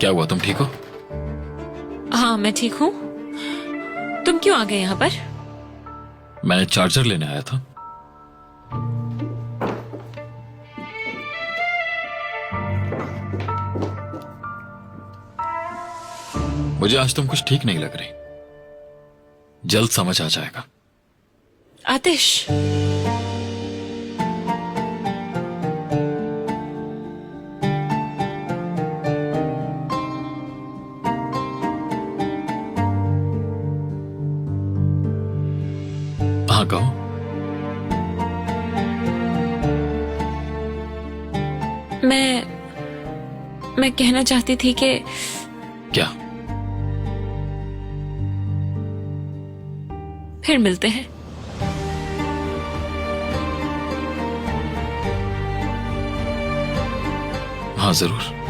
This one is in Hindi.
क्या हुआ, तुम ठीक हो? हाँ मैं ठीक हूँ। तुम क्यों आ गए यहाँ पर? मैं चार्जर लेने आया था। मुझे आज तुम कुछ ठीक नहीं लग रही। जल्द समझ आ जाएगा। आतिश, हाँ कहो। मैं कहना चाहती थी कि क्या? फिर मिलते हैं। हाँ जरूर।